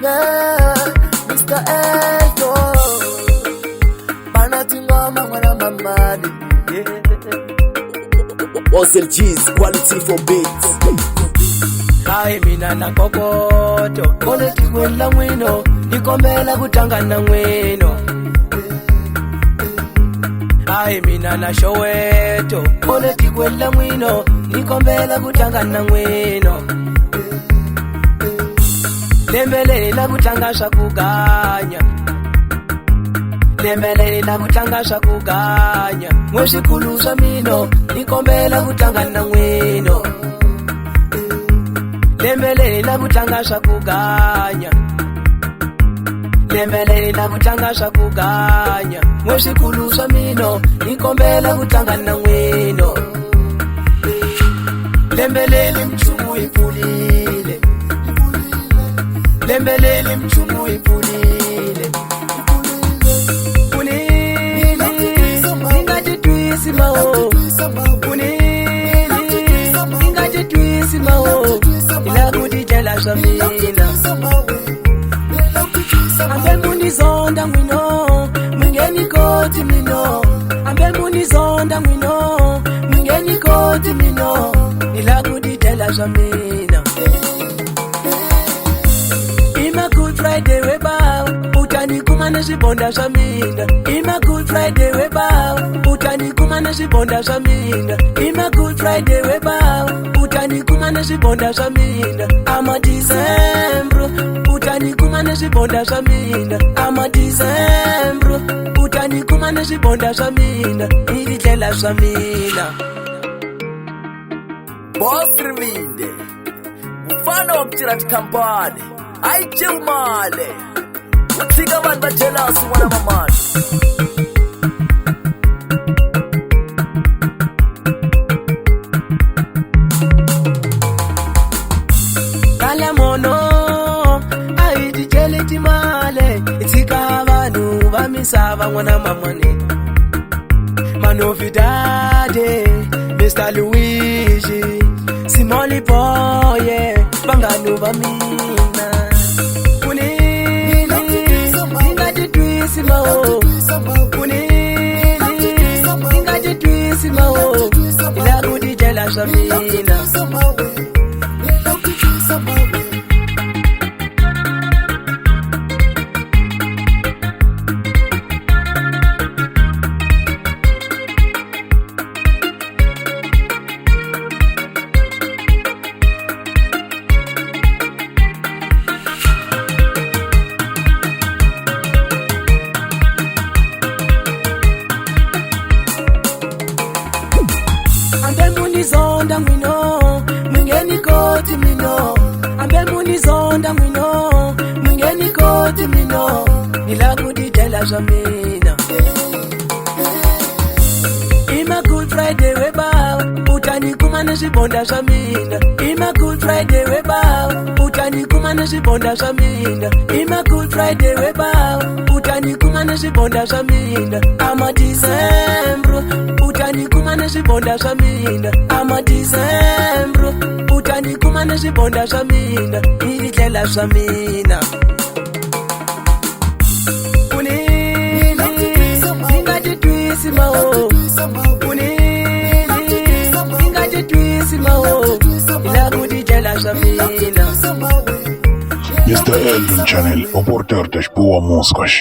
yeah, Mr. Elto. Manatingoma mwana mamani, yeah. Osel G's, quality for beats. Hai mina na kokoto, kone tikwela mwino, nikombela kutangana mwino. Hai mina na showeto, kone tikwela mwino, nikombela kutangana mwino. Lembelela kutangasha kuganya, lembelela kutangasha kuganya. Mweshikuluza mino, nikombela kutangana mwino. Lembelela kutangasha kuganya, lembelela kutangasha kuganya. Mweshikuluza mino, nikombela kutangana mwino. Lembelele mchumu ipulile, lembelele mchumu ipulile. Unili, ingati twisi mao. Unili, ingati twisi mao. Ila kudijela shamina. Ambe munizonda mwino, mwingeni koti mino. Ambe munizonda mwino, mwingeni koti mino. Ila kudijela shamina. Ima Good Friday weba, utani kumana shibonda shamina. Ima Good Friday weba, utani kumana shibonda shamina. Ima Good Friday weba, utani kumana shibonda shamina. Ama December, utani kumana shibonda shamina. Ama December, utani kumana shibonda shamina. Ilikela shamina. Boss Rivinde, mfano wa mchirati kampani, aiche umale. Utsiga banda jealous wana mamani. Kala mono, aiti jele timale. Itika vanu vamisava wana mamani. Manovidade, Mr. Luigi, Simoli Boye, Bangano Vamina. Unili, ingati twisi mao. Unili, ingati twisi mao. Ila kudijela shamina. Ambe munizonda mwino, mwingeni koti mino. Ambe munizonda mwino, mwingeni koti mino. Ila kudijela shamina. Ima Good Friday weba, utani kumana shibonda shamina. Ima Good Friday weba, utani kumana shibonda shamina. Ima Good Friday weba, utani kumana shibonda shamina. Ama December, utani kumana shibonda shamina. Ama December, utani kumana shibonda shamina. Ilikela shamina. Unili, ingati twisi mao. Unili, ingati twisi mao. Ila kudijela shamina. Mr. Eldon Channel, oporter teș puwa Moskaș.